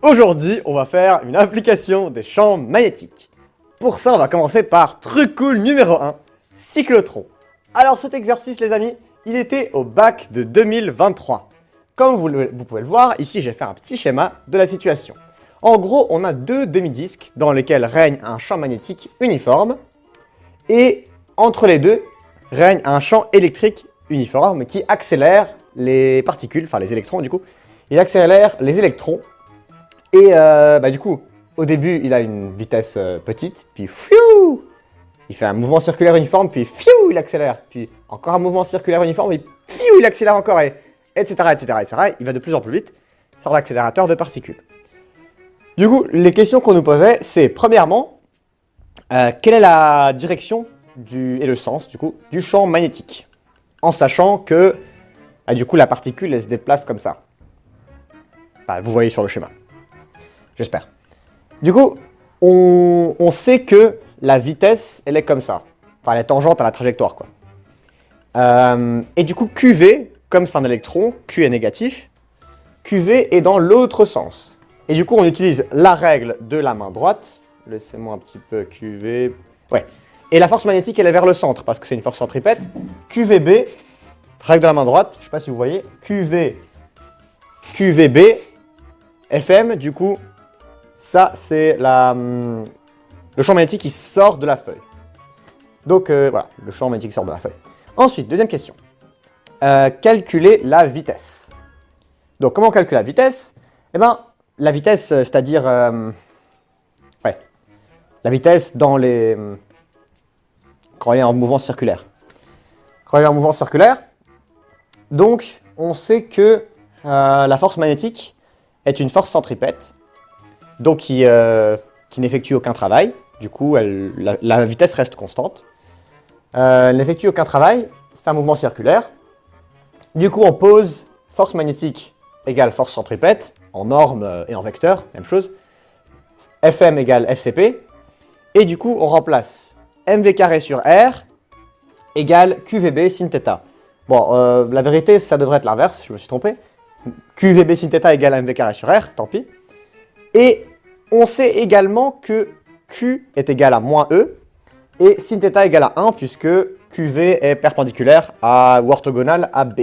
Aujourd'hui, on va faire une application des champs magnétiques. Pour ça, on va commencer par truc cool numéro 1, cyclotron. Alors cet exercice, les amis, il était au bac de 2023. Comme vous pouvez le voir, ici j'ai fait un petit schéma de la situation. En gros, on a deux demi-disques dans lesquels règne un champ magnétique uniforme. Et entre les deux, règne un champ électrique uniforme qui accélère les particules, enfin les électrons du coup. Il accélère les électrons. Et du coup, au début, il a une vitesse petite, puis fiou, il fait un mouvement circulaire uniforme, puis fiou, il accélère. Puis encore un mouvement circulaire uniforme, et fiou, il accélère encore, et etc., etc., etc. Il va de plus en plus vite sur l'accélérateur de particules. Du coup, les questions qu'on nous posait, c'est premièrement, quelle est la direction et le sens du champ magnétique, en sachant que du coup la particule elle se déplace comme ça. Enfin, vous voyez sur le schéma. J'espère. Du coup, on sait que la vitesse, elle est comme ça. Enfin, elle est tangente à la trajectoire, quoi. Et du coup, QV, comme c'est un électron, Q est négatif, QV est dans l'autre sens. Et du coup, on utilise la règle de la main droite. Laissez-moi un petit peu QV. Ouais. Et la force magnétique, elle est vers le centre, parce que c'est une force centripète. QVB, règle de la main droite, je ne sais pas si vous voyez, QVB, FM, du coup, ça, c'est le champ magnétique qui sort de la feuille. Donc, voilà, le champ magnétique sort de la feuille. Ensuite, deuxième question. Calculer la vitesse. Donc, comment on calcule la vitesse? Eh bien, la vitesse, c'est-à-dire... la vitesse dans les... quand elle est en mouvement circulaire. Quand elle est en mouvement circulaire, donc, on sait que la force magnétique est une force centripète, donc qui n'effectue aucun travail. Du coup, la vitesse reste constante. Elle n'effectue aucun travail, c'est un mouvement circulaire. Du coup, on pose force magnétique égale force centripète, en norme et en vecteur, même chose. Fm égale FCP. Et du coup, on remplace mv carré sur r égale QVB sin θ. Bon, la vérité, ça devrait être l'inverse, je me suis trompé. QVB sin θ égale mv carré sur r, tant pis. Et on sait également que Q est égal à moins E et sin θ égale à 1 puisque QV est perpendiculaire ou orthogonal à B.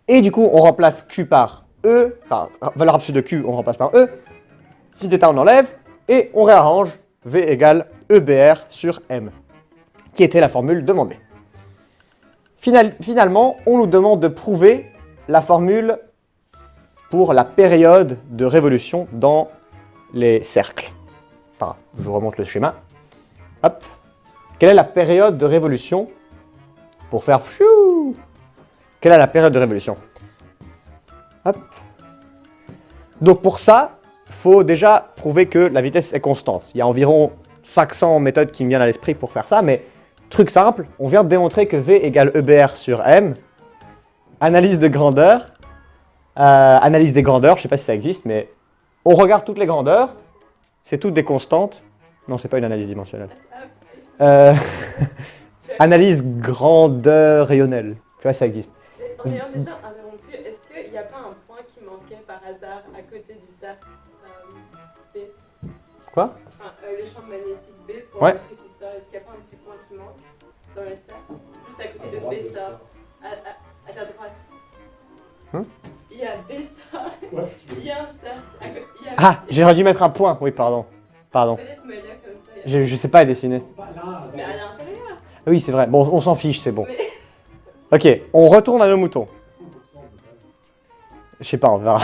Et du coup, on remplace Q par E, enfin, valeur absolue de Q, on remplace par E. Sin θ, on enlève et on réarrange V égale EBR sur M, qui était la formule demandée. Finalement, on nous demande de prouver la formule pour la période de révolution dans les cercles. Enfin, je vous remonte le schéma. Hop. Quelle est la période de révolution pour faire pfiou? Quelle est la période de révolution? Hop. Donc pour ça, il faut déjà prouver que la vitesse est constante. Il y a environ 500 méthodes qui me viennent à l'esprit pour faire ça, mais truc simple, on vient de démontrer que V égale EBR sur M. Analyse de grandeur. Analyse des grandeurs, je ne sais pas si ça existe, mais on regarde toutes les grandeurs. C'est toutes des constantes. Non, c'est pas une analyse dimensionnelle. Analyse grandeur rayonnelle. Je sais pas si ça existe. En ayant déjà interrompu, est-ce qu'il n'y a pas un point qui manquait par hasard à côté du cercle B? Quoi? Enfin, le champ magnétique B pour ouais. montrer qu'il sort. Est-ce qu'il n'y a pas un petit point qui manque dans le cercle? Juste à côté de B sort. À ta droite. Il y a B sort. Il y a un cercle. Ah, j'ai dû mettre un point. Oui, pardon. Peut-être me lire comme ça. Je sais pas dessiner. Mais à l'intérieur. Oui, c'est vrai. Bon, on s'en fiche, c'est bon. Mais... Ok, on retourne à nos moutons. Je sais pas, on verra.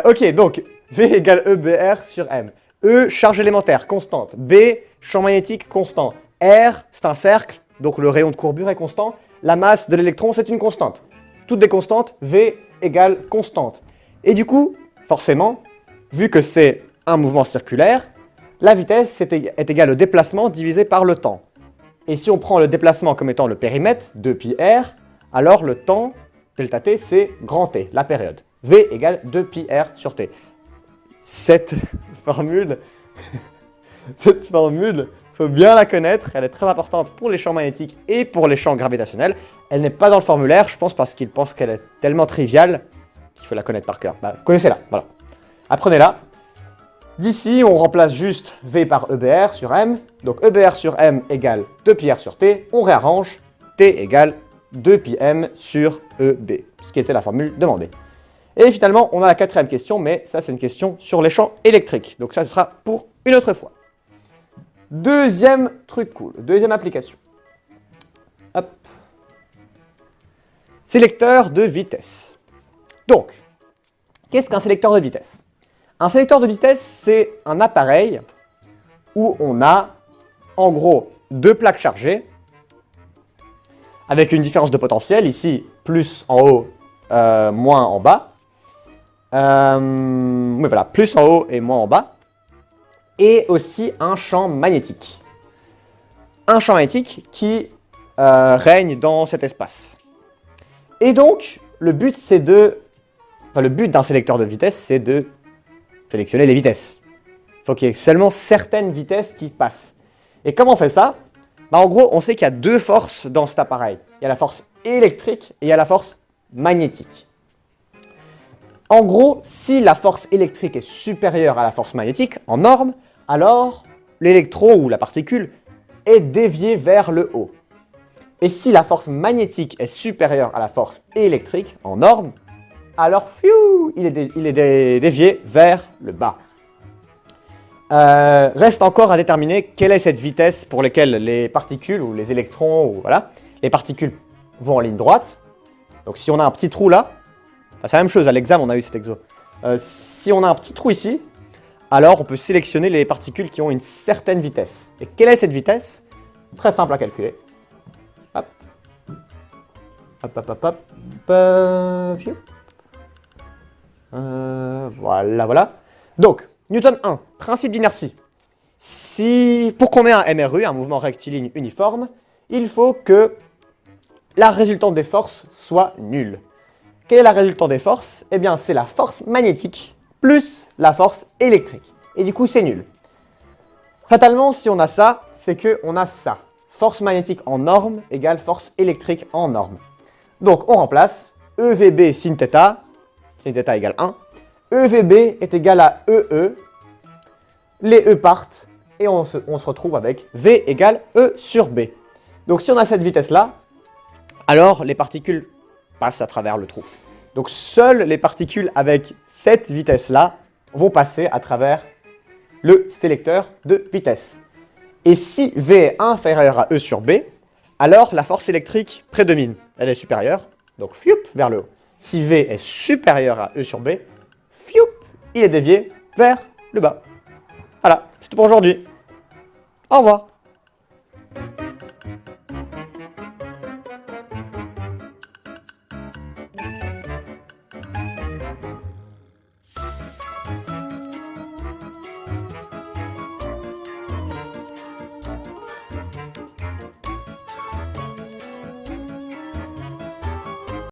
Ok, donc V égale EBR sur M. E, charge élémentaire, constante. B, champ magnétique, constant. R, c'est un cercle, donc le rayon de courbure est constant. La masse de l'électron, c'est une constante. Toutes des constantes, V égale constante. Et du coup, forcément, vu que c'est un mouvement circulaire, la vitesse est égale au déplacement divisé par le temps. Et si on prend le déplacement comme étant le périmètre, 2πr, alors le temps, delta t, c'est grand T, la période. V égale 2πr sur T. Cette formule, faut bien la connaître, elle est très importante pour les champs magnétiques et pour les champs gravitationnels. Elle n'est pas dans le formulaire, je pense, parce qu'ils pensent qu'elle est tellement triviale qu'il faut la connaître par cœur. Bah, connaissez-la, voilà. Apprenez-la. D'ici, on remplace juste V par EBR sur M. Donc EBR sur M égale 2πr sur T. On réarrange. T égale 2πm sur EB, ce qui était la formule demandée. Et finalement, on a la quatrième question, mais ça, c'est une question sur les champs électriques. Donc ça, ce sera pour une autre fois. Deuxième truc cool, deuxième application. Hop. Sélecteur de vitesse. Donc, qu'est-ce qu'un sélecteur de vitesse? Un sélecteur de vitesse, c'est un appareil où on a, en gros, deux plaques chargées avec une différence de potentiel, ici, plus en haut, moins en bas. Oui, voilà, plus en haut et moins en bas. Et aussi un champ magnétique. Un champ magnétique qui règne dans cet espace. Et donc, le but d'un sélecteur de vitesse, c'est de sélectionner les vitesses. Il faut qu'il y ait seulement certaines vitesses qui passent. Et comment on fait ça? En gros, on sait qu'il y a deux forces dans cet appareil. Il y a la force électrique et il y a la force magnétique. En gros, si la force électrique est supérieure à la force magnétique, en norme, alors l'électron ou la particule est dévié vers le haut. Et si la force magnétique est supérieure à la force électrique, en norme, alors il est dévié vers le bas. Reste encore à déterminer quelle est cette vitesse pour laquelle les particules ou les électrons, ou voilà, les particules vont en ligne droite. Donc si on a un petit trou là, c'est la même chose, à l'examen on a eu cet exo. Si on a un petit trou ici, alors on peut sélectionner les particules qui ont une certaine vitesse. Et quelle est cette vitesse? Très simple à calculer. Hop. Hop, hop, hop, hop. Voilà, voilà. Donc, Newton 1, principe d'inertie. Pour qu'on ait un MRU, un mouvement rectiligne uniforme, il faut que la résultante des forces soit nulle. Quelle est la résultante des forces? Eh bien, c'est la force magnétique plus la force électrique. Et du coup, c'est nul. Fatalement, si on a ça, c'est qu'on a ça. Force magnétique en norme égale force électrique en norme. Donc, on remplace EVB sin θ. Sin θ égale 1. EVB est égal à EE. Les E partent et on se retrouve avec V égale E sur B. Donc si on a cette vitesse-là, alors les particules passent à travers le trou. Donc seules les particules avec cette vitesse-là vont passer à travers le sélecteur de vitesse. Et si V est inférieur à E sur B, alors la force électrique prédomine. Elle est supérieure, donc fioup, vers le haut. Si V est supérieur à E sur B, fioup, il est dévié vers le bas. Voilà, c'est tout pour aujourd'hui. Au revoir.